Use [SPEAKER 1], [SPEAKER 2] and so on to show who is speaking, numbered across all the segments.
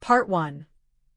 [SPEAKER 1] Part 1.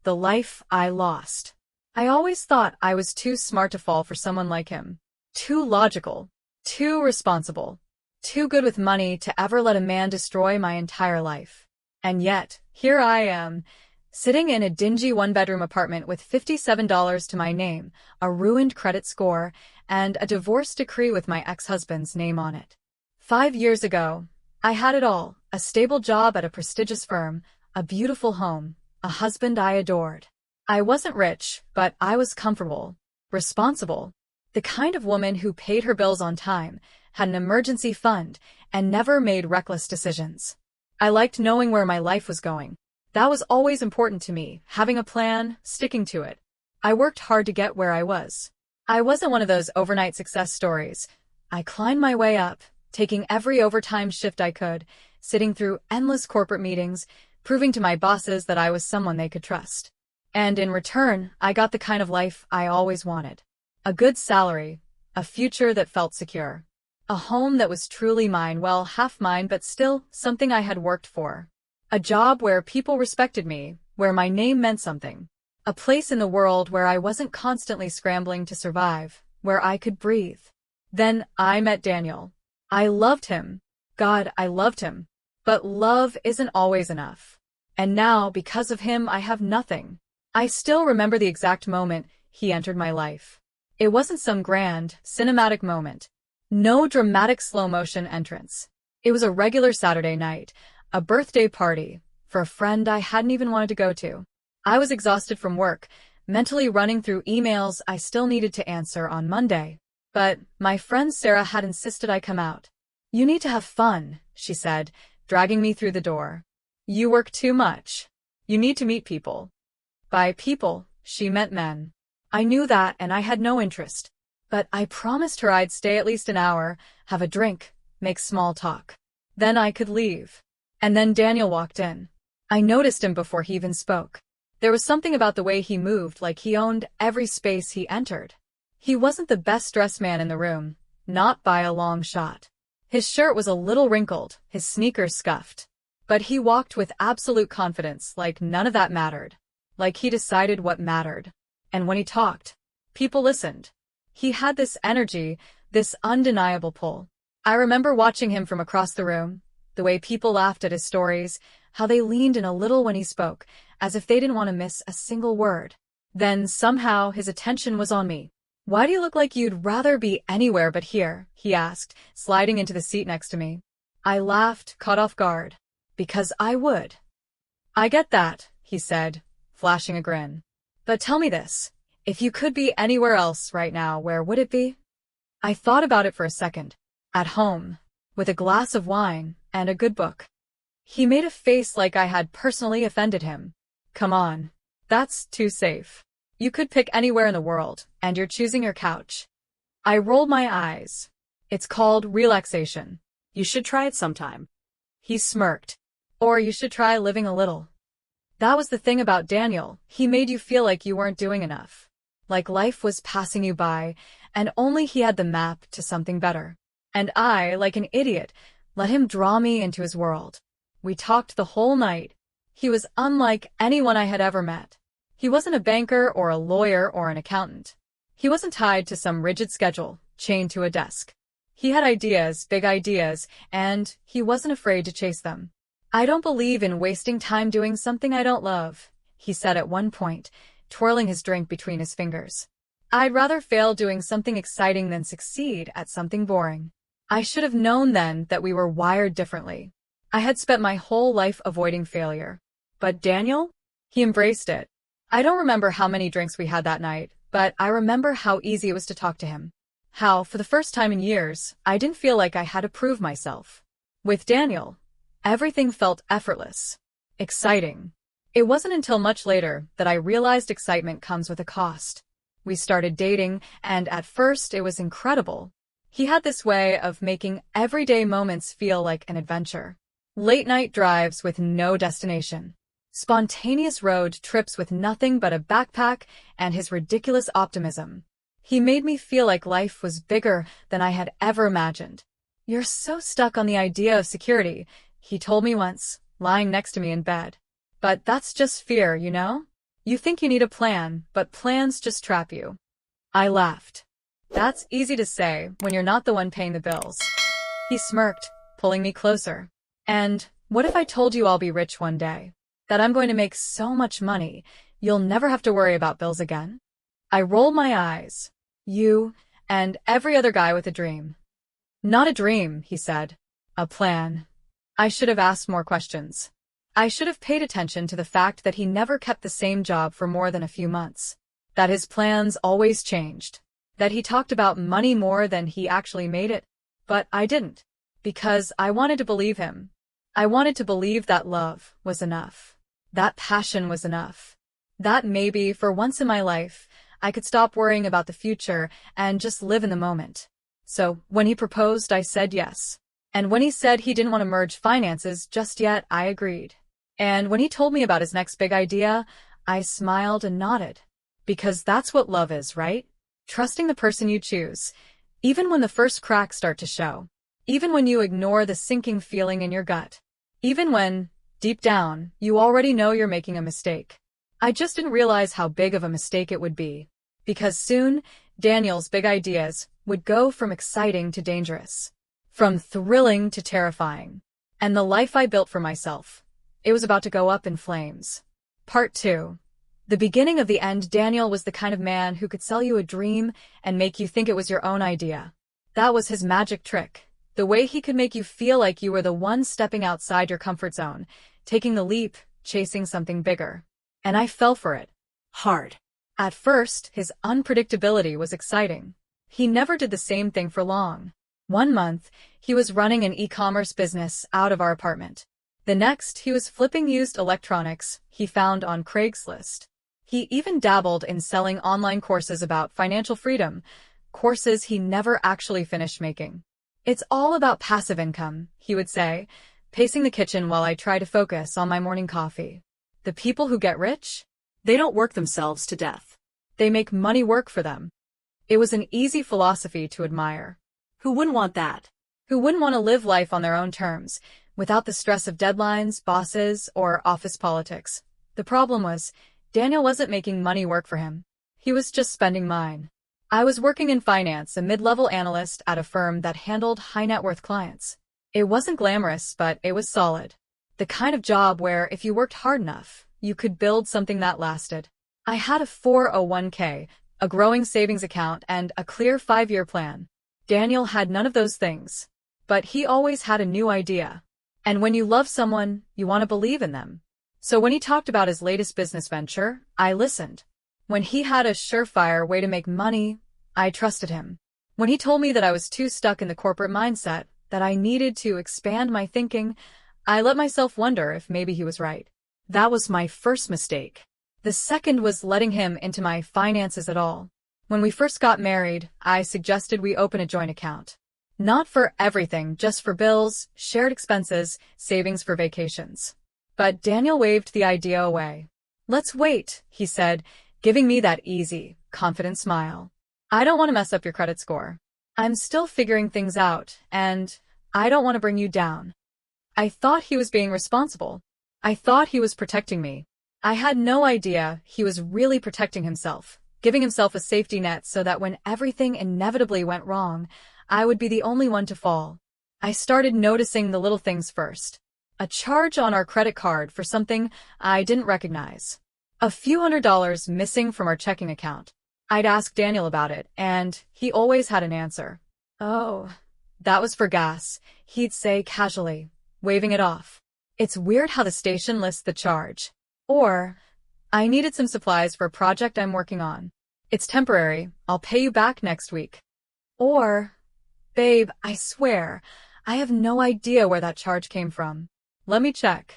[SPEAKER 1] The Life I Lost. I always thought I was too smart to fall for someone like him. Too logical. Too responsible. Too good with money to ever let a man destroy my entire life. And yet, here I am, sitting in a dingy one-bedroom apartment with $57 to my name, a ruined credit score, and a divorce decree with my ex-husband's name on it. 5 years ago, I had it all: a stable job at a prestigious firm, a beautiful home, a husband I adored. I wasn't rich, but I was comfortable, responsible, the kind of woman who paid her bills on time, had an emergency fund, and never made reckless decisions. I liked knowing where my life was going. That was always important to me, having a plan, sticking to it. I worked hard to get where I was. I wasn't one of those overnight success stories. I climbed my way up, taking every overtime shift I could, sitting through endless corporate meetings, proving to my bosses that I was someone they could trust. And in return, I got the kind of life I always wanted. A good salary, a future that felt secure, a home that was truly mine, well, half mine, but still something I had worked for. A job where people respected me, where my name meant something. A place in the world where I wasn't constantly scrambling to survive, where I could breathe. Then I met Daniel. I loved him. God, I loved him. But love isn't always enough. And now, because of him, I have nothing. I still remember the exact moment he entered my life. It wasn't some grand, cinematic moment. No dramatic slow-motion entrance. It was a regular Saturday night, a birthday party, for a friend I hadn't even wanted to go to. I was exhausted from work, mentally running through emails I still needed to answer on Monday. But my friend Sarah had insisted I come out. "You need to have fun," she said, dragging me through the door. "You work too much. You need to meet people." By people, she meant men. I knew that, and I had no interest. But I promised her I'd stay at least an hour, have a drink, make small talk. Then I could leave. And then Daniel walked in. I noticed him before he even spoke. There was something about the way he moved, like he owned every space he entered. He wasn't the best-dressed man in the room, not by a long shot. His shirt was a little wrinkled, his sneakers scuffed. But he walked with absolute confidence, like none of that mattered. Like he decided what mattered. And when he talked, people listened. He had this energy, this undeniable pull. I remember watching him from across the room, the way people laughed at his stories, how they leaned in a little when he spoke, as if they didn't want to miss a single word. Then somehow his attention was on me. "Why do you look like you'd rather be anywhere but here?" he asked, sliding into the seat next to me. I laughed, caught off guard. "Because I would." "I get that," he said, flashing a grin. "But tell me this. If you could be anywhere else right now, where would it be?" I thought about it for a second. At home, with a glass of wine and a good book. He made a face like I had personally offended him. "Come on. That's too safe. You could pick anywhere in the world, and you're choosing your couch." I rolled my eyes. "It's called relaxation. You should try it sometime." He smirked. "Or you should try living a little." That was the thing about Daniel. He made you feel like you weren't doing enough. Like life was passing you by, and only he had the map to something better. And I, like an idiot, let him draw me into his world. We talked the whole night. He was unlike anyone I had ever met. He wasn't a banker or a lawyer or an accountant. He wasn't tied to some rigid schedule, chained to a desk. He had ideas, big ideas, and he wasn't afraid to chase them. "I don't believe in wasting time doing something I don't love," he said at one point, twirling his drink between his fingers. "I'd rather fail doing something exciting than succeed at something boring." I should have known then that we were wired differently. I had spent my whole life avoiding failure. But Daniel? He embraced it. I don't remember how many drinks we had that night, but I remember how easy it was to talk to him. How, for the first time in years, I didn't feel like I had to prove myself. With Daniel, everything felt effortless, exciting. It wasn't until much later that I realized excitement comes with a cost. We started dating, and at first it was incredible. He had this way of making everyday moments feel like an adventure. Late-night drives with no destination. Spontaneous road trips with nothing but a backpack and his ridiculous optimism. He made me feel like life was bigger than I had ever imagined. "You're so stuck on the idea of security," he told me once, lying next to me in bed. But that's just fear, you know? You think you need a plan, but plans just trap you. I laughed. That's easy to say when you're not the one paying the bills. He smirked, pulling me closer. And what if I told you I'll be rich one day? That I'm going to make so much money, you'll never have to worry about bills again? I rolled my eyes. You, and every other guy with a dream. Not a dream, he said. A plan. I should have asked more questions. I should have paid attention to the fact that he never kept the same job for more than a few months. That his plans always changed. That he talked about money more than he actually made it. But I didn't. Because I wanted to believe him. I wanted to believe that love was enough. That passion was enough. That maybe, for once in my life, I could stop worrying about the future and just live in the moment. So, when he proposed, I said yes. And when he said he didn't want to merge finances just yet, I agreed. And when he told me about his next big idea, I smiled and nodded. Because that's what love is, right? Trusting the person you choose, even when the first cracks start to show. Even when you ignore the sinking feeling in your gut. Even when, deep down, you already know you're making a mistake. I just didn't realize how big of a mistake it would be. Because soon, Daniel's big ideas would go from exciting to dangerous. From thrilling to terrifying. And the life I built for myself, it was about to go up in flames. Part 2. The beginning of the end. Daniel was the kind of man who could sell you a dream and make you think it was your own idea. That was his magic trick. The way he could make you feel like you were the one stepping outside your comfort zone, taking the leap, chasing something bigger. And I fell for it. Hard. At first, his unpredictability was exciting. He never did the same thing for long. One month, he was running an e-commerce business out of our apartment. The next, he was flipping used electronics he found on Craigslist. He even dabbled in selling online courses about financial freedom, courses he never actually finished making. It's all about passive income, he would say, pacing the kitchen while I try to focus on my morning coffee. The people who get rich? They don't work themselves to death. They make money work for them. It was an easy philosophy to admire. Who wouldn't want that? Who wouldn't want to live life on their own terms, without the stress of deadlines, bosses, or office politics? The problem was, Daniel wasn't making money work for him. He was just spending mine. I was working in finance, a mid-level analyst at a firm that handled high-net-worth clients. It wasn't glamorous, but it was solid. The kind of job where, if you worked hard enough, you could build something that lasted. I had a 401k, a growing savings account, and a clear 5-year plan. Daniel had none of those things. But he always had a new idea. And when you love someone, you want to believe in them. So when he talked about his latest business venture, I listened. When he had a surefire way to make money, I trusted him. When he told me that I was too stuck in the corporate mindset, that I needed to expand my thinking, I let myself wonder if maybe he was right. That was my first mistake. The second was letting him into my finances at all. When we first got married, I suggested we open a joint account. Not for everything, just for bills, shared expenses, savings for vacations. But Daniel waved the idea away. Let's wait, he said, giving me that easy, confident smile. I don't want to mess up your credit score. I'm still figuring things out, and I don't want to bring you down. I thought he was being responsible. I thought he was protecting me. I had no idea he was really protecting himself, giving himself a safety net so that when everything inevitably went wrong, I would be the only one to fall. I started noticing the little things first. A charge on our credit card for something I didn't recognize. A few $100s missing from our checking account. I'd ask Daniel about it, and he always had an answer. Oh, that was for gas, he'd say casually, waving it off. It's weird how the station lists the charge. Or, I needed some supplies for a project I'm working on. It's temporary, I'll pay you back next week. Or, babe, I swear, I have no idea where that charge came from. Let me check.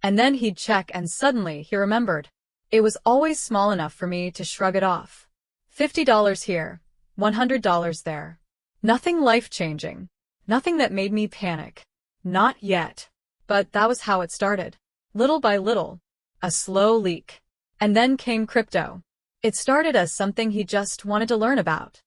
[SPEAKER 1] And then he'd check and suddenly he remembered. It was always small enough for me to shrug it off. $50 here, $100 there. Nothing life-changing. Nothing that made me panic. Not yet. But that was how it started. Little by little. A slow leak. And then came crypto. It started as something he just wanted to learn about.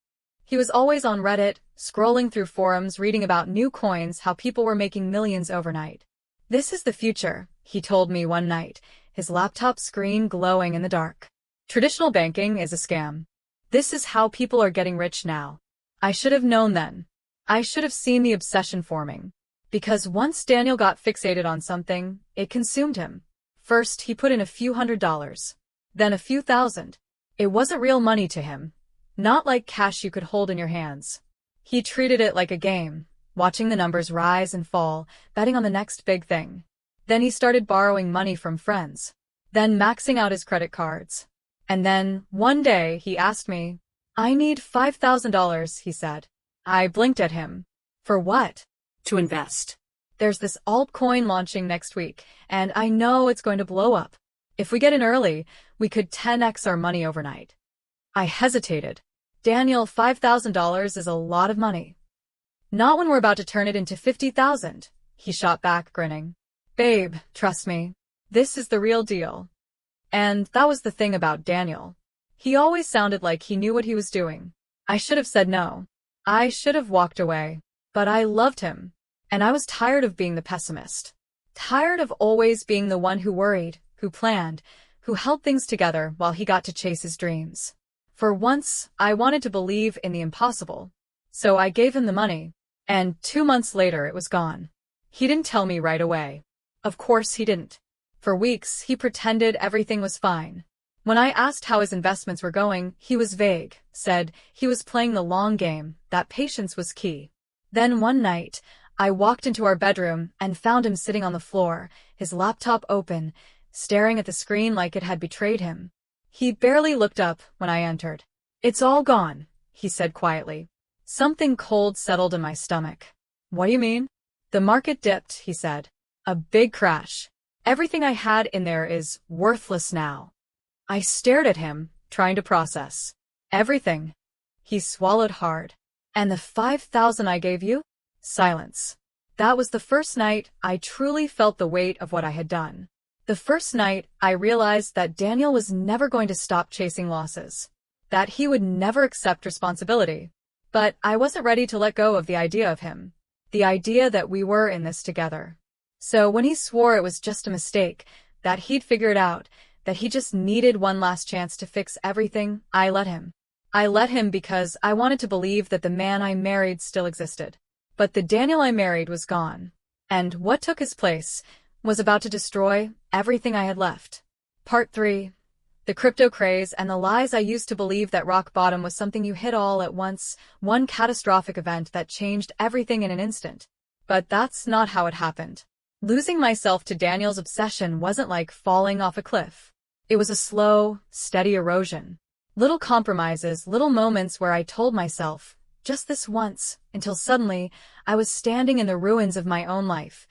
[SPEAKER 1] He was always on Reddit, scrolling through forums, reading about new coins, how people were making millions overnight. This is the future, he told me one night, his laptop screen glowing in the dark. Traditional banking is a scam. This is how people are getting rich now. I should have known then. I should have seen the obsession forming. Because once Daniel got fixated on something, it consumed him. First, he put in a few $100s. Then a few thousand. It wasn't real money to him. Not like cash you could hold in your hands. He treated it like a game, watching the numbers rise and fall, betting on the next big thing. Then he started borrowing money from friends. Then maxing out his credit cards. And then, one day, he asked me, "I need $5,000, he said. I blinked at him. For what? To invest. There's this altcoin launching next week, and I know it's going to blow up. If we get in early, we could 10x our money overnight." I hesitated. Daniel, $5,000 is a lot of money. Not when we're about to turn it into 50,000, he shot back, grinning. Babe, trust me. This is the real deal. And that was the thing about Daniel. He always sounded like he knew what he was doing. I should have said no. I should have walked away. But I loved him. And I was tired of being the pessimist. Tired of always being the one who worried, who planned, who held things together while he got to chase his dreams. For once, I wanted to believe in the impossible. So I gave him the money. And 2 months later it was gone. He didn't tell me right away. Of course he didn't. For weeks, he pretended everything was fine. When I asked how his investments were going, he was vague, said he was playing the long game, that patience was key. Then one night, I walked into our bedroom and found him sitting on the floor, his laptop open, staring at the screen like it had betrayed him. He barely looked up when I entered. "It's all gone," he said quietly. Something cold settled in my stomach. "What do you mean?" "The market dipped," he said. "A big crash. Everything I had in there is worthless now." I stared at him, trying to process. "Everything?" He swallowed hard. "And the 5,000 I gave you?" Silence. That was the first night I truly felt the weight of what I had done. The first night I realized that Daniel was never going to stop chasing losses. That he would never accept responsibility. But I wasn't ready to let go of the idea of him. The idea that we were in this together. So when he swore it was just a mistake, that he'd figure it out, that he just needed one last chance to fix everything, I let him. I let him because I wanted to believe that the man I married still existed. But the Daniel I married was gone. And what took his place was about to destroy everything I had left. Part 3. The crypto craze and the lies I used to believe that rock bottom was something you hit all at once, one catastrophic event that changed everything in an instant. But that's not how it happened. Losing myself to Daniel's obsession wasn't like falling off a cliff. It was a slow, steady erosion. Little compromises, little moments where I told myself, just this once, until suddenly I was standing in the ruins of my own life,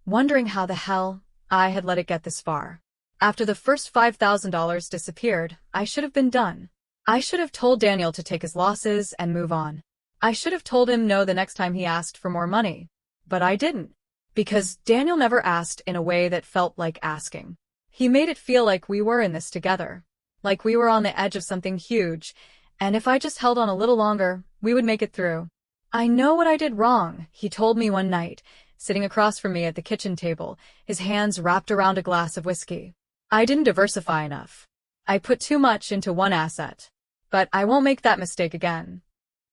[SPEAKER 1] wondering how the hell I had let it get this far. After the first $5,000 disappeared, I should have been done. I should have told Daniel to take his losses and move on. I should have told him no the next time he asked for more money. But I didn't. Because Daniel never asked in a way that felt like asking. He made it feel like we were in this together. Like we were on the edge of something huge, and if I just held on a little longer, we would make it through. "I know what I did wrong," he told me one night, sitting across from me at the kitchen table, his hands wrapped around a glass of whiskey. "I didn't diversify enough. I put too much into one asset. But I won't make that mistake again."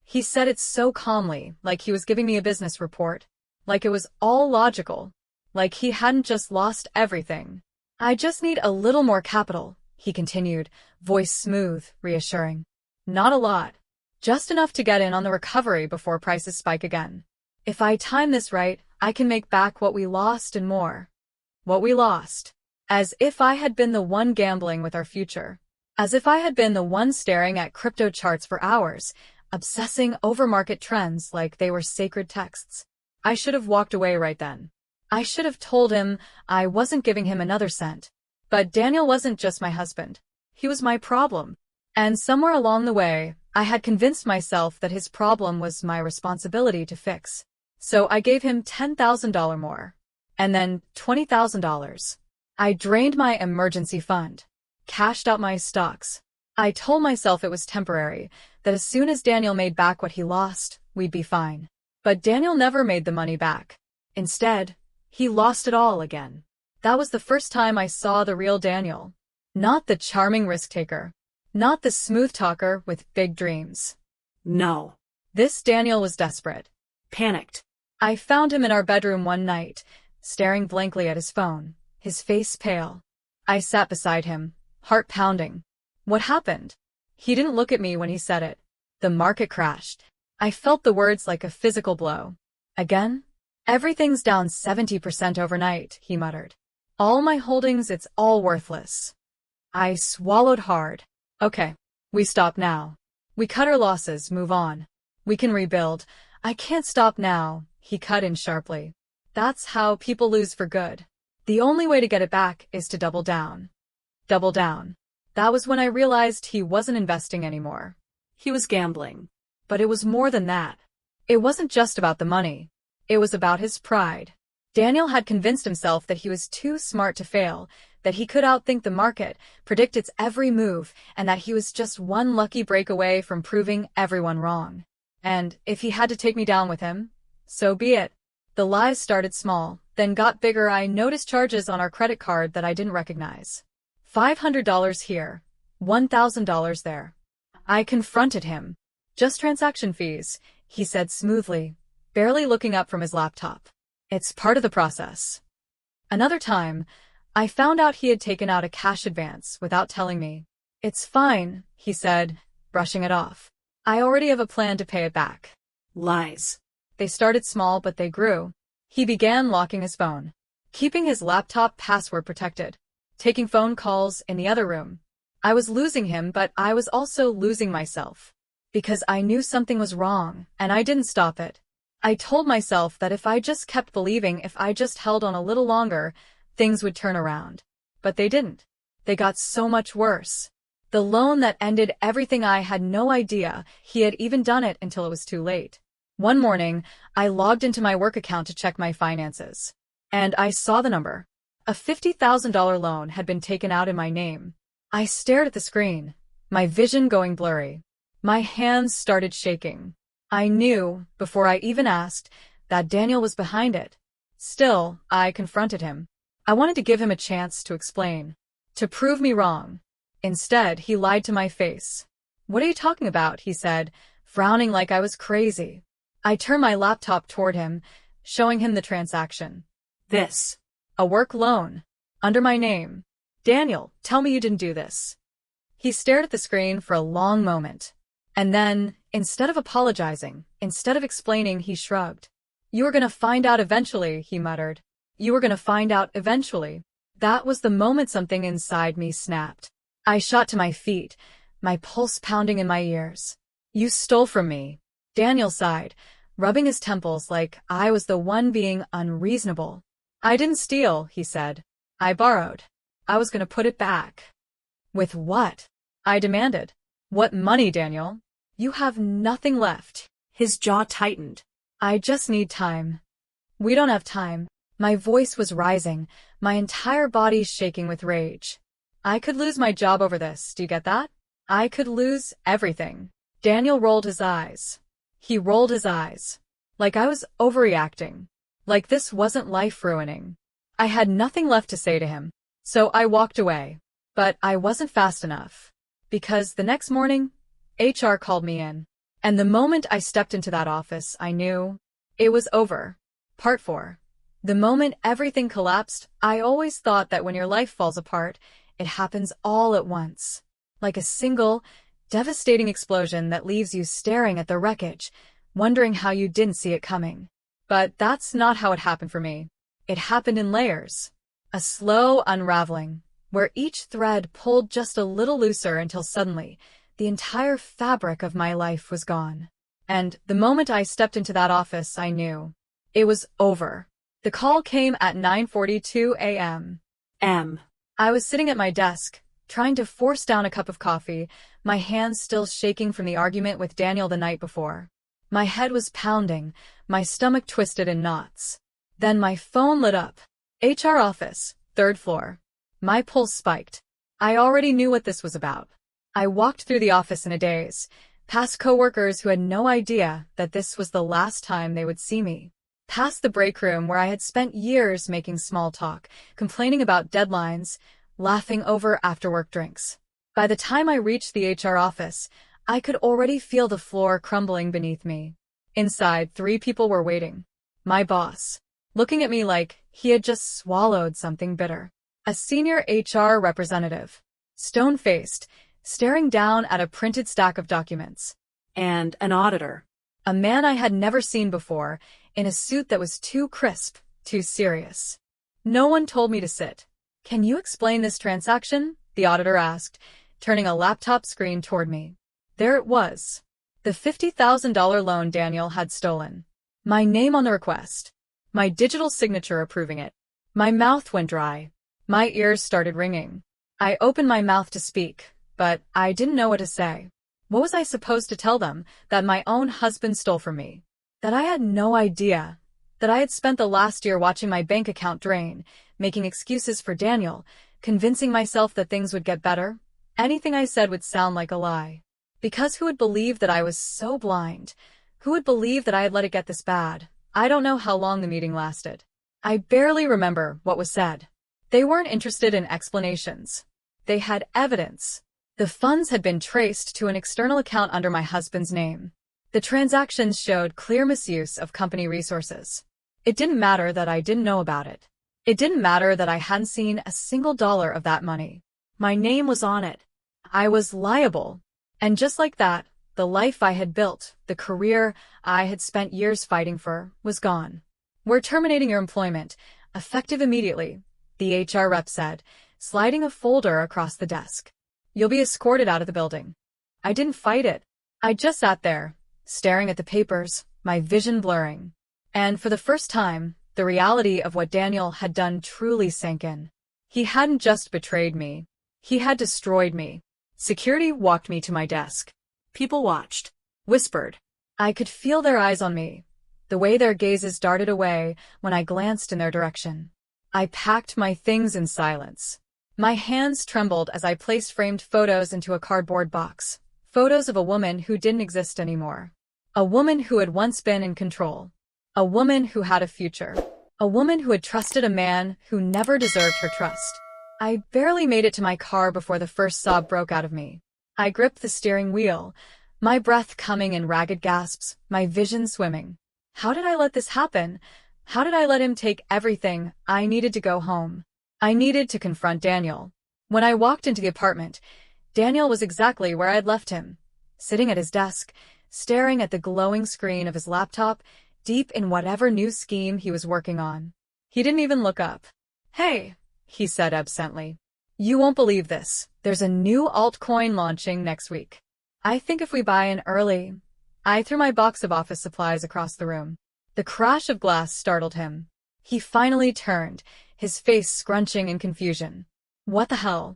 [SPEAKER 1] He said it so calmly, like he was giving me a business report. Like it was all logical. Like he hadn't just lost everything. "I just need a little more capital," he continued, voice smooth, reassuring. "Not a lot. Just enough to get in on the recovery before prices spike again. If I time this right, I can make back what we lost and more." What we lost. As if I had been the one gambling with our future. As if I had been the one staring at crypto charts for hours, obsessing over market trends like they were sacred texts. I should have walked away right then. I should have told him I wasn't giving him another cent. But Daniel wasn't just my husband. He was my problem. And somewhere along the way, I had convinced myself that his problem was my responsibility to fix. So I gave him $10,000 more. And then $20,000. I drained my emergency fund. Cashed out my stocks. I told myself it was temporary, that as soon as Daniel made back what he lost, we'd be fine. But Daniel never made the money back. Instead, he lost it all again. That was the first time I saw the real Daniel. Not the charming risk-taker. Not the smooth talker with big dreams.
[SPEAKER 2] No.
[SPEAKER 1] This Daniel was desperate.
[SPEAKER 2] Panicked.
[SPEAKER 1] I found him in our bedroom one night, staring blankly at his phone, his face pale. I sat beside him, heart pounding. What happened? He didn't look at me when he said it. The market crashed. I felt the words like a physical blow. Again? Everything's down 70% overnight, he muttered. All my holdings, it's all worthless. I swallowed hard. Okay, we stop now. We cut our losses, move on. We can rebuild. I can't stop now, he cut in sharply. That's how people lose for good. The only way to get it back is to double down. Double down. That was when I realized he wasn't investing anymore.
[SPEAKER 2] He was gambling.
[SPEAKER 1] But it was more than that. It wasn't just about the money. It was about his pride. Daniel had convinced himself that he was too smart to fail, that he could outthink the market, predict its every move, and that he was just one lucky break away from proving everyone wrong. And if he had to take me down with him, so be it. The lies started small, then got bigger. I noticed charges on our credit card that I didn't recognize. $500 here, $1,000 there. I confronted him. Just transaction fees, he said smoothly, barely looking up from his laptop. It's part of the process. Another time, I found out he had taken out a cash advance without telling me. It's fine, he said, brushing it off. I already have a plan to pay it back.
[SPEAKER 2] Lies.
[SPEAKER 1] They started small, but they grew. He began locking his phone, keeping his laptop password protected, taking phone calls in the other room. I was losing him, but I was also losing myself. Because I knew something was wrong, and I didn't stop it. I told myself that if I just kept believing, if I just held on a little longer, things would turn around. But they didn't. They got so much worse. The loan that ended everything, I had no idea he had even done it until it was too late. One morning, I logged into my work account to check my finances. And I saw the number. A $50,000 loan had been taken out in my name. I stared at the screen, my vision going blurry. My hands started shaking. I knew, before I even asked, that Daniel was behind it. Still, I confronted him. I wanted to give him a chance to explain, to prove me wrong. Instead, he lied to my face. What are you talking about? He said, frowning like I was crazy. I turned my laptop toward him, showing him the transaction.
[SPEAKER 2] This.
[SPEAKER 1] A work loan. Under my name. Daniel, tell me you didn't do this. He stared at the screen for a long moment. And then, instead of apologizing, instead of explaining, he shrugged. You were gonna find out eventually, he muttered. You were gonna find out eventually. That was the moment something inside me snapped. I shot to my feet, my pulse pounding in my ears. You stole from me. Daniel sighed, rubbing his temples like I was the one being unreasonable. I didn't steal, he said. I borrowed. I was gonna put it back. With what? I demanded. What money, Daniel? You have nothing left.
[SPEAKER 2] His jaw tightened.
[SPEAKER 1] I just need time. We don't have time. My voice was rising, my entire body shaking with rage. I could lose my job over this, do you get that? I could lose everything. Daniel rolled his eyes. He rolled his eyes. Like I was overreacting. Like this wasn't life-ruining. I had nothing left to say to him. So I walked away. But I wasn't fast enough. Because the next morning, HR called me in. And the moment I stepped into that office, I knew it was over. Part 4. The moment everything collapsed, I always thought that when your life falls apart, it happens all at once. Like a single, devastating explosion that leaves you staring at the wreckage, wondering how you didn't see it coming. But that's not how it happened for me. It happened in layers. A slow unraveling, where each thread pulled just a little looser until suddenly, the entire fabric of my life was gone. And the moment I stepped into that office, I knew it was over. The call came at 9:42 a.m. I was sitting at my desk, trying to force down a cup of coffee, my hands still shaking from the argument with Daniel the night before. My head was pounding, my stomach twisted in knots. Then my phone lit up. HR office, 3rd floor. My pulse spiked. I already knew what this was about. I walked through the office in a daze, past coworkers who had no idea that this was the last time they would see me. past the break room where I had spent years making small talk, complaining about deadlines, laughing over after-work drinks. By the time I reached the HR office, I could already feel the floor crumbling beneath me. Inside, 3 people were waiting. My boss, looking at me like he had just swallowed something bitter. A senior HR representative, stone-faced, staring down at a printed stack of documents.
[SPEAKER 2] And an auditor.
[SPEAKER 1] A man I had never seen before, in a suit that was too crisp, too serious. No one told me to sit. "Can you explain this transaction?" the auditor asked, turning a laptop screen toward me. There it was. The $50,000 loan Daniel had stolen. My name on the request. My digital signature approving it. My mouth went dry. My ears started ringing. I opened my mouth to speak, but I didn't know what to say. What was I supposed to tell them? That my own husband stole from me? That I had no idea? That I had spent the last year watching my bank account drain, making excuses for Daniel, convincing myself that things would get better? Anything I said would sound like a lie. Because who would believe that I was so blind? Who would believe that I had let it get this bad? I don't know how long the meeting lasted. I barely remember what was said. They weren't interested in explanations. They had evidence. The funds had been traced to an external account under my husband's name. The transactions showed clear misuse of company resources. It didn't matter that I didn't know about it. It didn't matter that I hadn't seen a single dollar of that money. My name was on it. I was liable. And just like that, the life I had built, the career I had spent years fighting for, was gone. "We're terminating your employment, effective immediately," the HR rep said, sliding a folder across the desk. "You'll be escorted out of the building." I didn't fight it. I just sat there, staring at the papers, my vision blurring. And for the first time, the reality of what Daniel had done truly sank in. He hadn't just betrayed me. He had destroyed me. Security walked me to my desk.
[SPEAKER 2] People watched.
[SPEAKER 1] Whispered. I could feel their eyes on me, the way their gazes darted away when I glanced in their direction. I packed my things in silence. My hands trembled as I placed framed photos into a cardboard box. Photos of a woman who didn't exist anymore. A woman who had once been in control. A woman who had a future. A woman who had trusted a man who never deserved her trust. I barely made it to my car before the first sob broke out of me. I gripped the steering wheel, my breath coming in ragged gasps, my vision swimming. How did I let this happen? How did I let him take everything? I needed to go home. I needed to confront Daniel. When I walked into the apartment, Daniel was exactly where I had left him, sitting at his desk, staring at the glowing screen of his laptop, deep in whatever new scheme he was working on. He didn't even look up. "Hey," he said absently. "You won't believe this. There's a new altcoin launching next week. I think if we buy in early..." I threw my box of office supplies across the room. The crash of glass startled him. He finally turned, his face scrunching in confusion. "What the hell?"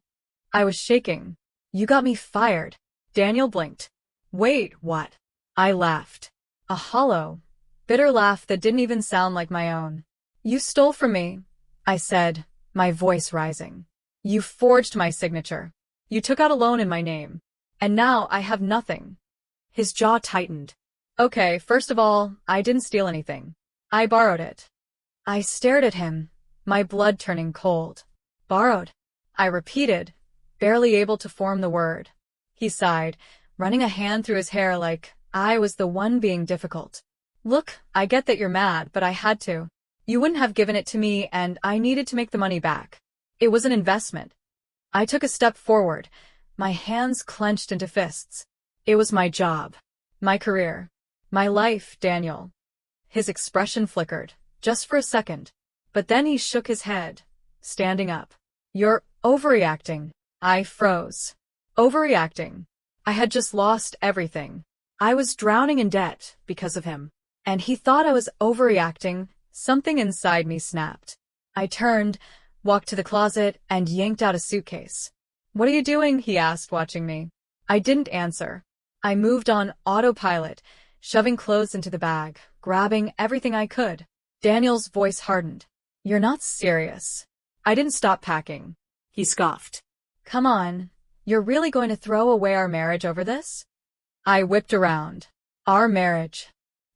[SPEAKER 1] I was shaking. "You got me fired." Daniel blinked. "Wait, what?" I laughed. A hollow, bitter laugh that didn't even sound like my own. "You stole from me," I said, my voice rising. "You forged my signature. You took out a loan in my name. And now I have nothing."
[SPEAKER 2] His jaw tightened.
[SPEAKER 1] "Okay, first of all, I didn't steal anything. I borrowed it." I stared at him, my blood turning cold. "Borrowed?" I repeated, barely able to form the word. He sighed, running a hand through his hair like I was the one being difficult. "Look, I get that you're mad, but I had to. You wouldn't have given it to me, and I needed to make the money back. It was an investment." I took a step forward, my hands clenched into fists. "It was my job, my career, my life, Daniel." His expression flickered, just for a second, but then he shook his head, standing up. "You're overreacting." I froze. Overreacting. I had just lost everything. I was drowning in debt because of him. And he thought I was overreacting. Something inside me snapped. I turned, walked to the closet, and yanked out a suitcase. "What are you doing?" he asked, watching me. I didn't answer. I moved on autopilot, shoving clothes into the bag, grabbing everything I could. Daniel's voice hardened. "You're not serious." I didn't stop packing.
[SPEAKER 2] He scoffed.
[SPEAKER 1] "Come on, you're really going to throw away our marriage over this?" I whipped around. "Our marriage,"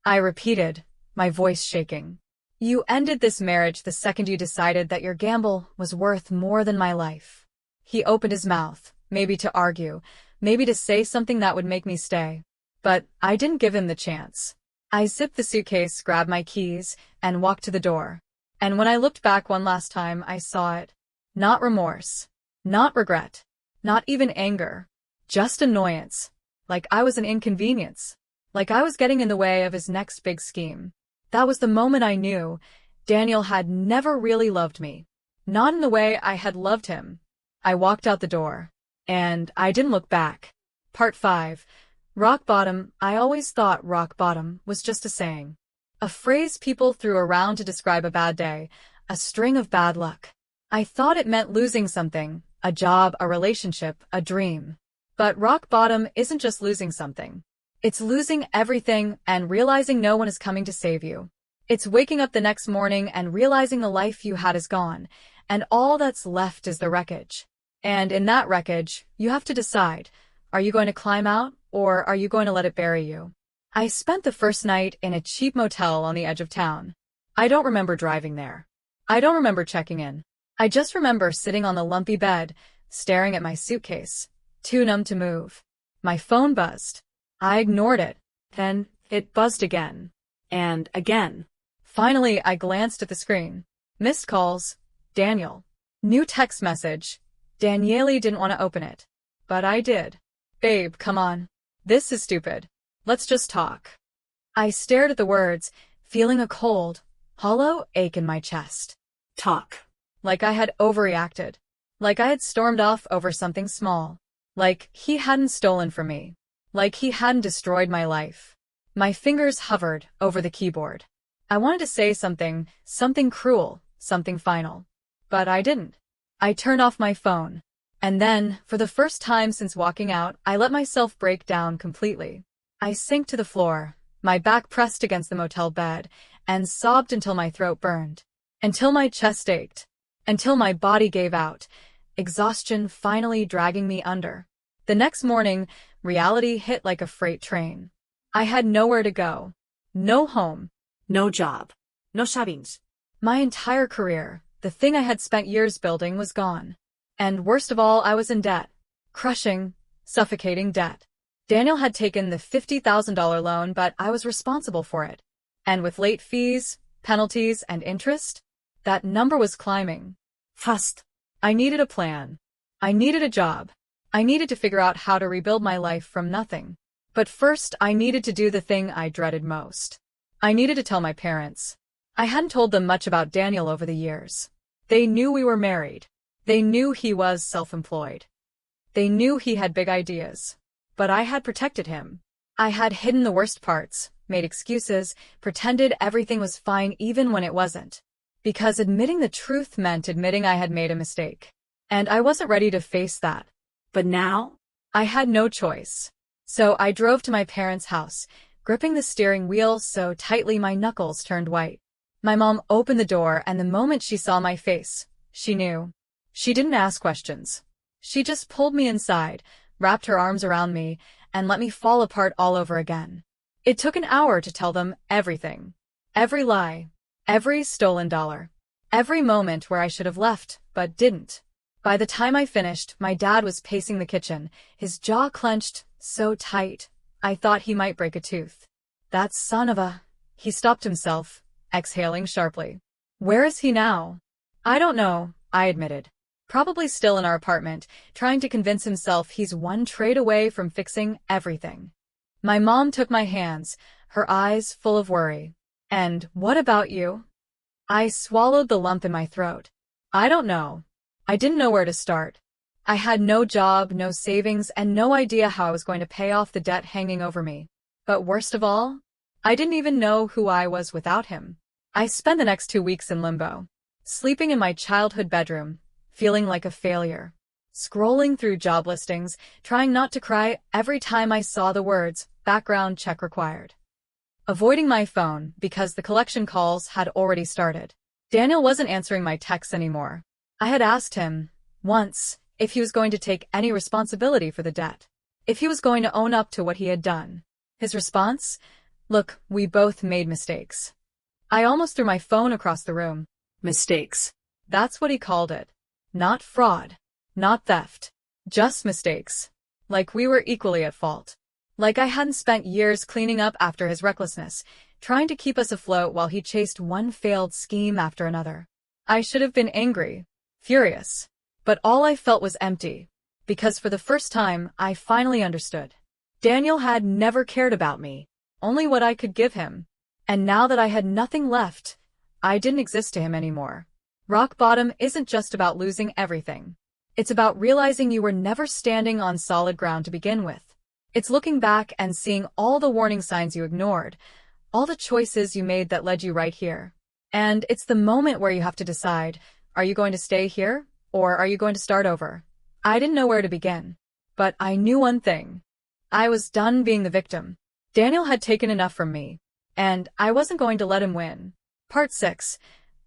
[SPEAKER 1] I repeated, my voice shaking. You ended this marriage the second you decided that your gamble was worth more than my life. He opened his mouth, maybe to argue, maybe to say something that would make me stay. But I didn't give him the chance. I zipped the suitcase, grabbed my keys, and walked to the door. And when I looked back one last time, I saw it. Not remorse. Not regret. Not even anger. Just annoyance. Like I was an inconvenience. Like I was getting in the way of his next big scheme. That was the moment I knew Daniel had never really loved me. Not in the way I had loved him. I walked out the door. And I didn't look back. Part 5. Rock bottom. I always thought rock bottom was just a saying. A phrase people threw around to describe a bad day. A string of bad luck. I thought it meant losing something. A job, a relationship, a dream. But rock bottom isn't just losing something. It's losing everything and realizing no one is coming to save you. It's waking up the next morning and realizing the life you had is gone, and all that's left is the wreckage. And in that wreckage, you have to decide, are you going to climb out, or are you going to let it bury you? I spent the first night in a cheap motel on the edge of town. I don't remember driving there. I don't remember checking in. I just remember sitting on the lumpy bed, staring at my suitcase, too numb to move. My phone buzzed. I ignored it. Then it buzzed again.
[SPEAKER 2] And again.
[SPEAKER 1] Finally, I glanced at the screen. Missed calls. Daniel. New text message. Daniele didn't want to open it. But I did. Babe, come on. This is stupid. Let's just talk. I stared at the words, feeling a cold, hollow ache in my chest.
[SPEAKER 2] Talk.
[SPEAKER 1] Like I had overreacted. Like I had stormed off over something small. Like he hadn't stolen from me. Like he hadn't destroyed my life. My fingers hovered over the keyboard. I wanted to say something cruel, something final. But I didn't. I turned off my phone. And then, for the first time since walking out, I let myself break down completely. I sank to the floor, my back pressed against the motel bed, and sobbed until my throat burned. Until my chest ached. Until my body gave out, exhaustion finally dragging me under. The next morning, reality hit like a freight train. I had nowhere to go. No home.
[SPEAKER 2] No job. No savings.
[SPEAKER 1] My entire career, the thing I had spent years building, was gone. And worst of all, I was in debt. Crushing, suffocating debt. Daniel had taken the $50,000 loan, but I was responsible for it. And with late fees, penalties, and interest, that number was climbing.
[SPEAKER 2] Fast.
[SPEAKER 1] I needed a plan. I needed a job. I needed to figure out how to rebuild my life from nothing. But first, I needed to do the thing I dreaded most. I needed to tell my parents. I hadn't told them much about Daniel over the years. They knew we were married. They knew he was self-employed. They knew he had big ideas. But I had protected him. I had hidden the worst parts, made excuses, pretended everything was fine even when it wasn't. Because admitting the truth meant admitting I had made a mistake. And I wasn't ready to face that.
[SPEAKER 2] But now?
[SPEAKER 1] I had no choice. So I drove to my parents' house, gripping the steering wheel so tightly my knuckles turned white. My mom opened the door, and the moment she saw my face, she knew. She didn't ask questions. She just pulled me inside, wrapped her arms around me, and let me fall apart all over again. It took an hour to tell them everything. Every lie. Every stolen dollar. Every moment where I should have left, but didn't. By the time I finished, my dad was pacing the kitchen, his jaw clenched so tight, I thought he might break a tooth. That son of a... He stopped himself, exhaling sharply. Where is he now? I don't know, I admitted. Probably still in our apartment, trying to convince himself he's one trade away from fixing everything. My mom took my hands, her eyes full of worry. And what about you? I swallowed the lump in my throat. I don't know. I didn't know where to start. I had no job, no savings, and no idea how I was going to pay off the debt hanging over me. But worst of all, I didn't even know who I was without him. I spent the next 2 weeks in limbo, sleeping in my childhood bedroom, feeling like a failure, scrolling through job listings, trying not to cry every time I saw the words, background check required. Avoiding my phone because the collection calls had already started. Daniel wasn't answering my texts anymore. I had asked him, once, if he was going to take any responsibility for the debt. If he was going to own up to what he had done. His response? Look, we both made mistakes. I almost threw my phone across the room.
[SPEAKER 2] Mistakes.
[SPEAKER 1] That's what he called it. Not fraud. Not theft. Just mistakes. Like we were equally at fault. Like I hadn't spent years cleaning up after his recklessness, trying to keep us afloat while he chased one failed scheme after another. I should have been angry, furious. But all I felt was empty. Because for the first time, I finally understood. Daniel had never cared about me, only what I could give him. And now that I had nothing left, I didn't exist to him anymore. Rock bottom isn't just about losing everything. It's about realizing you were never standing on solid ground to begin with. It's looking back and seeing all the warning signs you ignored, all the choices you made that led you right here. And it's the moment where you have to decide, are you going to stay here, or are you going to start over? I didn't know where to begin. But I knew one thing. I was done being the victim. Daniel had taken enough from me, and I wasn't going to let him win. Part 6.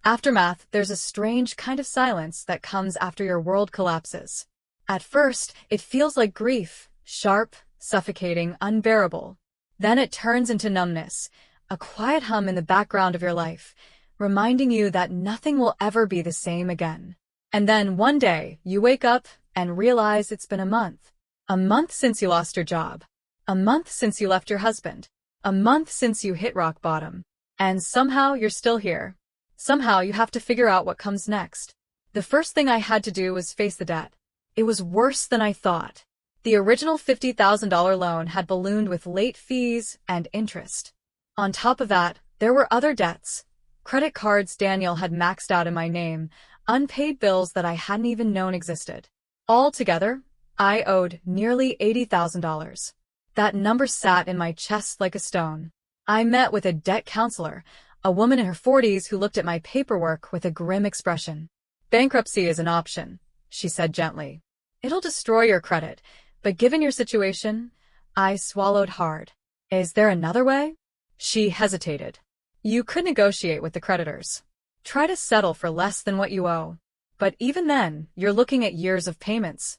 [SPEAKER 1] Aftermath. There's a strange kind of silence that comes after your world collapses. At first, it feels like grief, sharp, suffocating, unbearable. Then it turns into numbness, a quiet hum in the background of your life, reminding you that nothing will ever be the same again. And then one day, you wake up and realize it's been a month. A month since you lost your job. A month since you left your husband. A month since you hit rock bottom. And somehow you're still here. Somehow you have to figure out what comes next. The first thing I had to do was face the debt. It was worse than I thought. The original $50,000 loan had ballooned with late fees and interest. On top of that, there were other debts. Credit cards Daniel had maxed out in my name, unpaid bills that I hadn't even known existed. Altogether, I owed nearly $80,000. That number sat in my chest like a stone. I met with a debt counselor, a woman in her 40s who looked at my paperwork with a grim expression. Bankruptcy is an option, she said gently. It'll destroy your credit, but given your situation, I swallowed hard. Is there another way? She hesitated. You could negotiate with the creditors. Try to settle for less than what you owe. But even then, you're looking at years of payments.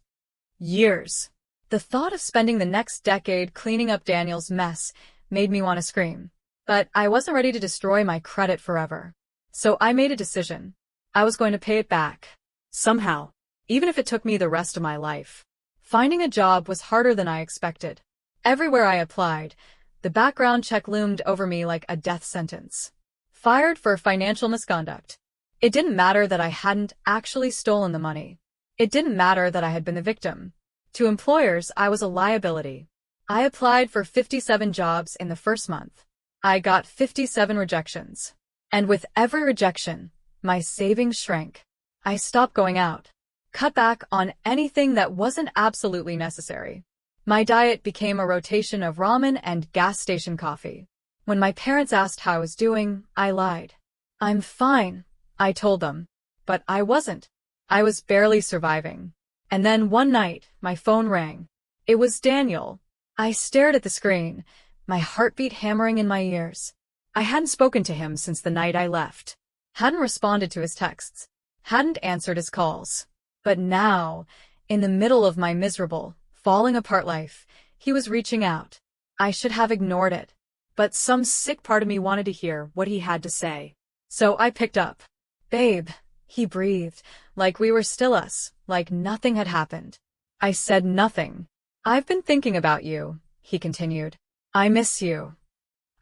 [SPEAKER 1] Years. The thought of spending the next decade cleaning up Daniel's mess made me want to scream. But I wasn't ready to destroy my credit forever. So I made a decision. I was going to pay it back. Somehow. Even if it took me the rest of my life. Finding a job was harder than I expected. Everywhere I applied, the background check loomed over me like a death sentence. Fired for financial misconduct. It didn't matter that I hadn't actually stolen the money. It didn't matter that I had been the victim. To employers, I was a liability. I applied for 57 jobs in the first month. I got 57 rejections. And with every rejection, my savings shrank. I stopped going out. Cut back on anything that wasn't absolutely necessary. My diet became a rotation of ramen and gas station coffee. When my parents asked how I was doing, I lied. I'm fine, I told them. But I wasn't. I was barely surviving. And then one night, my phone rang. It was Daniel. I stared at the screen, my heartbeat hammering in my ears. I hadn't spoken to him since the night I left. Hadn't responded to his texts. Hadn't answered his calls. But now, in the middle of my miserable, falling apart life, he was reaching out. I should have ignored it. But some sick part of me wanted to hear what he had to say. So I picked up. Babe, he breathed, like we were still us, like nothing had happened. I said nothing. I've been thinking about you, he continued. I miss you.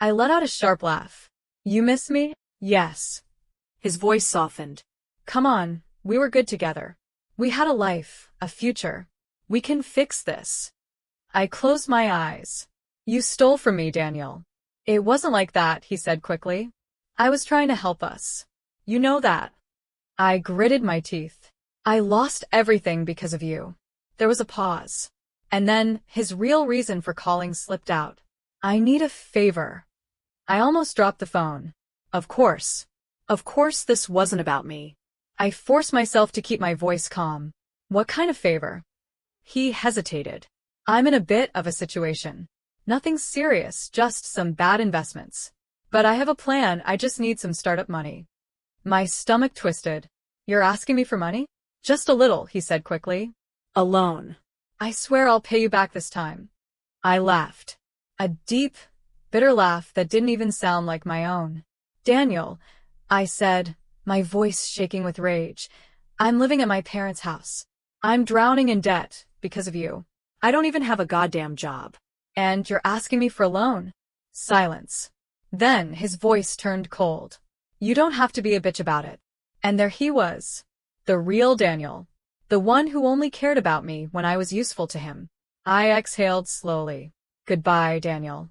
[SPEAKER 1] I let out a sharp laugh. You miss me? Yes.
[SPEAKER 2] His voice softened.
[SPEAKER 1] Come on, we were good together. We had a life, a future. We can fix this. I closed my eyes. You stole from me, Daniel. It wasn't like that, he said quickly. I was trying to help us. You know that. I gritted my teeth. I lost everything because of you. There was a pause. And then his real reason for calling slipped out. I need a favor. I almost dropped the phone. Of course. Of course this wasn't about me. I forced myself to keep my voice calm. What kind of favor? He hesitated. I'm in a bit of a situation. Nothing serious, just some bad investments. But I have a plan, I just need some startup money. My stomach twisted. You're asking me for money? Just a little, he said quickly. A loan. I swear I'll pay you back this time. I laughed. A deep, bitter laugh that didn't even sound like my own. Daniel, I said, my voice shaking with rage, I'm living at my parents' house. I'm drowning in debt because of you.
[SPEAKER 2] I don't even have a goddamn job.
[SPEAKER 1] And you're asking me for a loan? Silence. Then his voice turned cold. You don't have to be a bitch about it. And there he was. The real Daniel. The one who only cared about me when I was useful to him. I exhaled slowly. Goodbye, Daniel.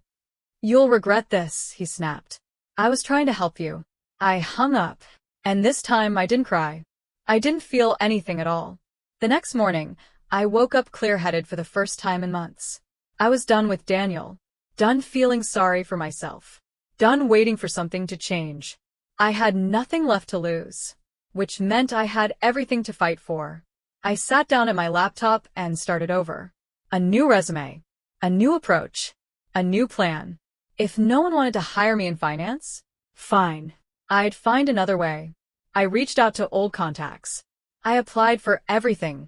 [SPEAKER 1] You'll regret this, he snapped. I was trying to help you. I hung up. And this time I didn't cry. I didn't feel anything at all. The next morning, I woke up clear-headed for the first time in months. I was done with Daniel. Done feeling sorry for myself. Done waiting for something to change. I had nothing left to lose. Which meant I had everything to fight for. I sat down at my laptop and started over. A new resume. A new approach. A new plan. If no one wanted to hire me in finance, fine. I'd find another way. I reached out to old contacts. I applied for everything,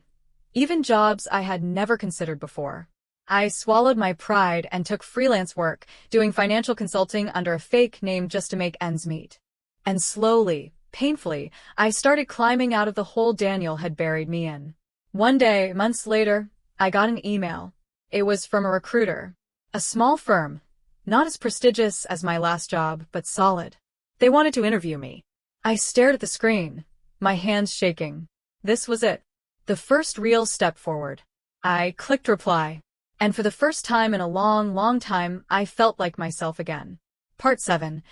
[SPEAKER 1] even jobs I had never considered before. I swallowed my pride and took freelance work, doing financial consulting under a fake name just to make ends meet. And slowly, painfully, I started climbing out of the hole Daniel had buried me in. One day, months later, I got an email. It was from a recruiter. A small firm, not as prestigious as my last job, but solid. They wanted to interview me. I stared at the screen, my hands shaking. This was it. The first real step forward. I clicked reply. And for the first time in a long, long time, I felt like myself again. Part 7.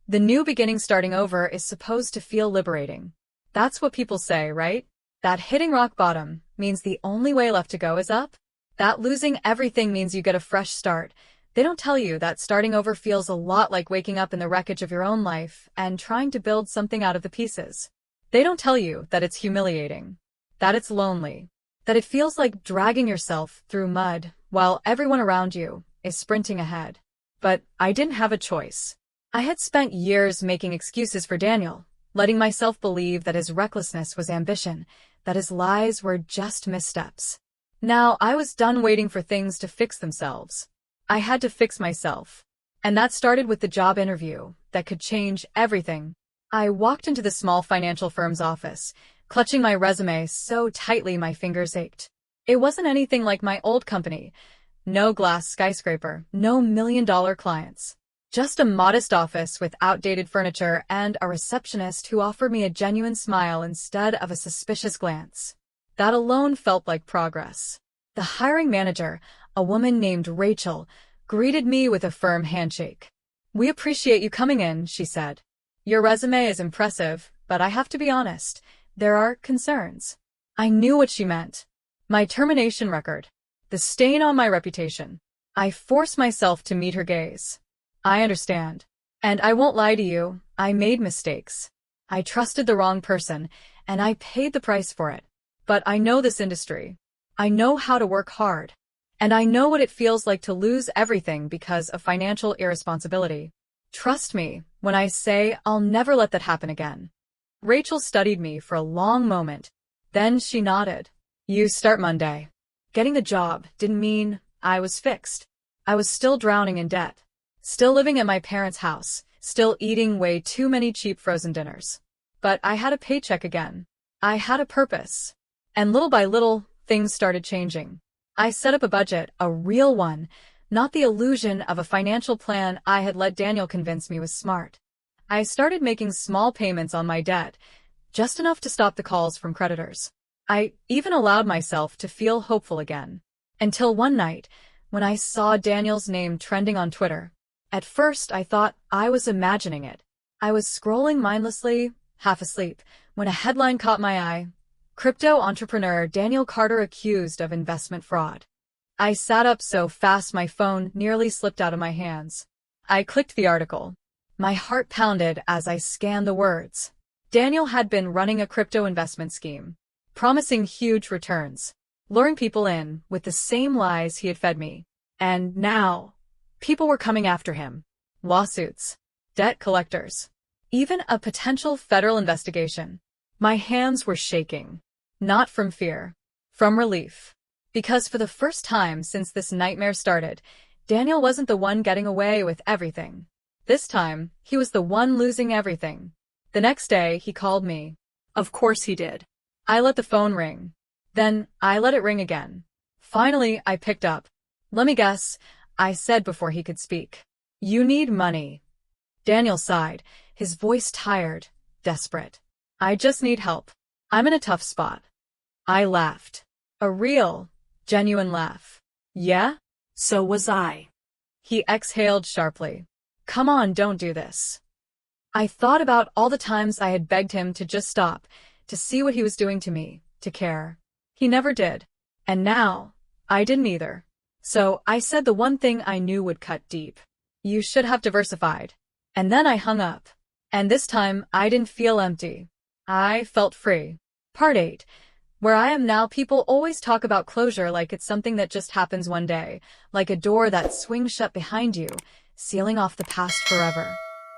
[SPEAKER 1] The new beginning starting over is supposed to feel liberating. That's what people say, right? That hitting rock bottom means the only way left to go is up? That losing everything means you get a fresh start. They don't tell you that starting over feels a lot like waking up in the wreckage of your own life and trying to build something out of the pieces. They don't tell you that it's humiliating, that it's lonely, that it feels like dragging yourself through mud while everyone around you is sprinting ahead. But I didn't have a choice. I had spent years making excuses for Daniel, letting myself believe that his recklessness was ambition, that his lies were just missteps. Now I was done waiting for things to fix themselves. I had to fix myself. And that started with the job interview that could change everything. I walked into the small financial firm's office, clutching my resume so tightly my fingers ached. It wasn't anything like my old company. No glass skyscraper, no million-dollar clients. Just a modest office with outdated furniture and a receptionist who offered me a genuine smile instead of a suspicious glance. That alone felt like progress. The hiring manager, a woman named Rachel, greeted me with a firm handshake. We appreciate you coming in, she said. Your resume is impressive, but I have to be honest, there are concerns. I knew what she meant. My termination record. The stain on my reputation. I forced myself to meet her gaze. I understand. And I won't lie to you, I made mistakes. I trusted the wrong person, and I paid the price for it. But I know this industry. I know how to work hard. And I know what it feels like to lose everything because of financial irresponsibility. Trust me when I say I'll never let that happen again. Rachel studied me for a long moment. Then she nodded. You start Monday. Getting the job didn't mean I was fixed. I was still drowning in debt. Still living at my parents' house. Still eating way too many cheap frozen dinners. But I had a paycheck again. I had a purpose. And little by little, things started changing. I set up a budget, a real one, not the illusion of a financial plan I had let Daniel convince me was smart. I started making small payments on my debt, just enough to stop the calls from creditors. I even allowed myself to feel hopeful again. Until one night, when I saw Daniel's name trending on Twitter. At first, I thought I was imagining it. I was scrolling mindlessly, half asleep, when a headline caught my eye. Crypto entrepreneur Daniel Carter accused of investment fraud. I sat up so fast my phone nearly slipped out of my hands. I clicked the article. My heart pounded as I scanned the words. Daniel had been running a crypto investment scheme, promising huge returns, luring people in with the same lies he had fed me. And now, people were coming after him. Lawsuits, debt collectors, even a potential federal investigation. My hands were shaking. Not from fear, from relief. Because for the first time since this nightmare started, Daniel wasn't the one getting away with everything. This time, he was the one losing everything. The next day, he called me.
[SPEAKER 2] Of course he did.
[SPEAKER 1] I let the phone ring. Then, I let it ring again. Finally, I picked up. Let me guess, I said before he could speak. You need money. Daniel sighed, his voice tired, desperate. I just need help. I'm in a tough spot. I laughed. A real, genuine laugh. Yeah?
[SPEAKER 2] So was I.
[SPEAKER 1] He exhaled sharply. Come on, don't do this. I thought about all the times I had begged him to just stop, to see what he was doing to me, to care. He never did. And now, I didn't either. So, I said the one thing I knew would cut deep. You should have diversified. And then I hung up. And this time, I didn't feel empty. I felt free. Part 8. Where I am now, people always talk about closure like it's something that just happens one day, like a door that swings shut behind you, sealing off the past forever.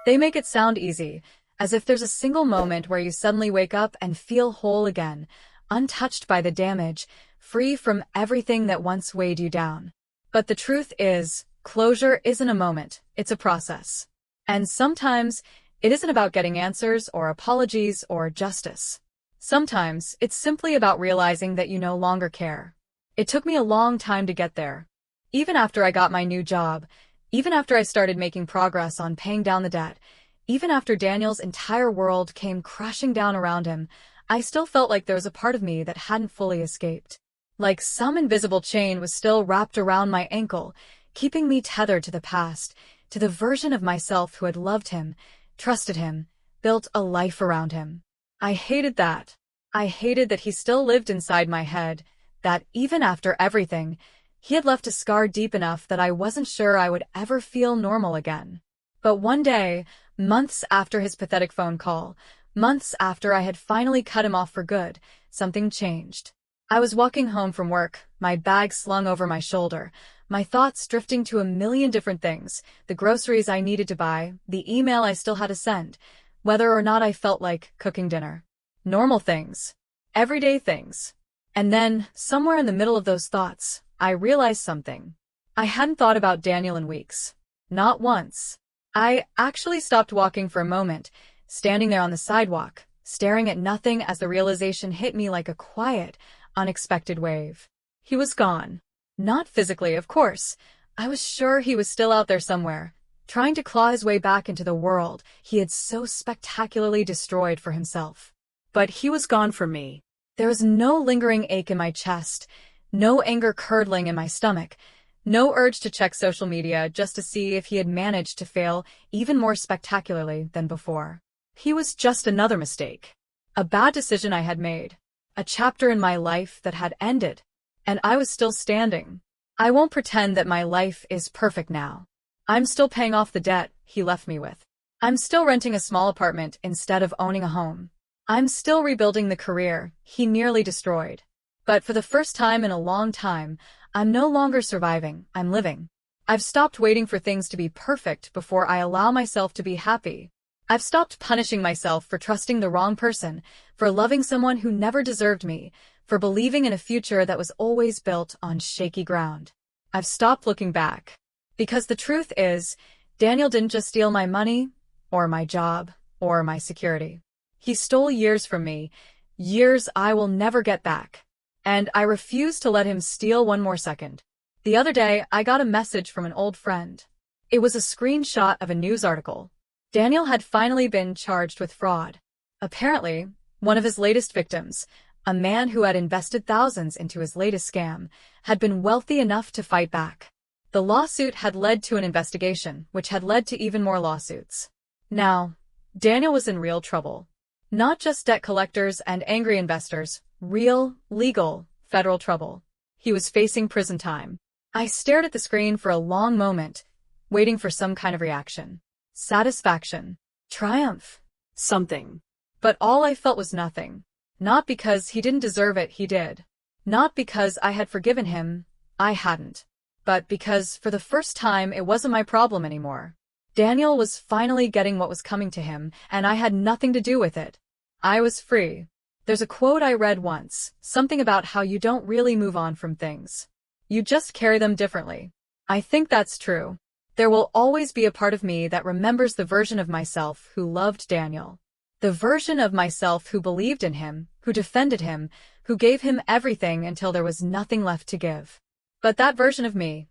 [SPEAKER 1] They make it sound easy, as if there's a single moment where you suddenly wake up and feel whole again, untouched by the damage, free from everything that once weighed you down. But the truth is, closure isn't a moment, it's a process. And sometimes, it isn't about getting answers or apologies or justice. Sometimes, it's simply about realizing that you no longer care. It took me a long time to get there. Even after I got my new job, even after I started making progress on paying down the debt, even after Daniel's entire world came crashing down around him, I still felt like there was a part of me that hadn't fully escaped. Like some invisible chain was still wrapped around my ankle, keeping me tethered to the past, to the version of myself who had loved him, trusted him, built a life around him. I hated that. I hated that he still lived inside my head, that even after everything, he had left a scar deep enough that I wasn't sure I would ever feel normal again. But one day, months after his pathetic phone call, months after I had finally cut him off for good, something changed. I was walking home from work, my bag slung over my shoulder, my thoughts drifting to a million different things, the groceries I needed to buy, the email I still had to send, whether or not I felt like cooking dinner. Normal things. Everyday things. And then, somewhere in the middle of those thoughts, I realized something. I hadn't thought about Daniel in weeks. Not once. I actually stopped walking for a moment, standing there on the sidewalk, staring at nothing as the realization hit me like a quiet, unexpected wave. He was gone. Not physically, of course. I was sure he was still out there somewhere, trying to claw his way back into the world he had so spectacularly destroyed for himself. But he was gone from me. There was no lingering ache in my chest, no anger curdling in my stomach, no urge to check social media just to see if he had managed to fail even more spectacularly than before. He was just another mistake. A bad decision I had made. A chapter in my life that had ended. And I was still standing. I won't pretend that my life is perfect now. I'm still paying off the debt he left me with. I'm still renting a small apartment instead of owning a home. I'm still rebuilding the career he nearly destroyed. But for the first time in a long time, I'm no longer surviving, I'm living. I've stopped waiting for things to be perfect before I allow myself to be happy. I've stopped punishing myself for trusting the wrong person, for loving someone who never deserved me, for believing in a future that was always built on shaky ground. I've stopped looking back. Because the truth is, Daniel didn't just steal my money, or my job, or my security. He stole years from me, years I will never get back. And I refuse to let him steal one more second. The other day, I got a message from an old friend. It was a screenshot of a news article. Daniel had finally been charged with fraud. Apparently, one of his latest victims, a man who had invested thousands into his latest scam, had been wealthy enough to fight back. The lawsuit had led to an investigation, which had led to even more lawsuits. Now, Daniel was in real trouble. Not just debt collectors and angry investors, real, legal, federal trouble. He was facing prison time. I stared at the screen for a long moment, waiting for some kind of reaction. Satisfaction. Triumph.
[SPEAKER 2] Something.
[SPEAKER 1] But all I felt was nothing. Not because he didn't deserve it, he did. Not because I had forgiven him, I hadn't. But because, for the first time, it wasn't my problem anymore. Daniel was finally getting what was coming to him, and I had nothing to do with it. I was free. There's a quote I read once, something about how you don't really move on from things. You just carry them differently. I think that's true. There will always be a part of me that remembers the version of myself who loved Daniel. The version of myself who believed in him, who defended him, who gave him everything until there was nothing left to give. But that version of me,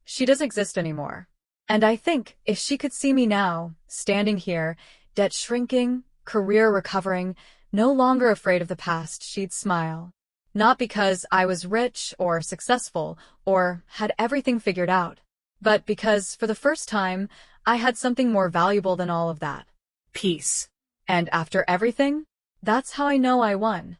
[SPEAKER 1] she doesn't exist anymore. And I think if she could see me now, standing here, debt shrinking, career recovering, no longer afraid of the past, she'd smile. Not because I was rich or successful or had everything figured out, but because, for the first time, I had something more valuable than all of that.
[SPEAKER 2] Peace.
[SPEAKER 1] And after everything, that's how I know I won.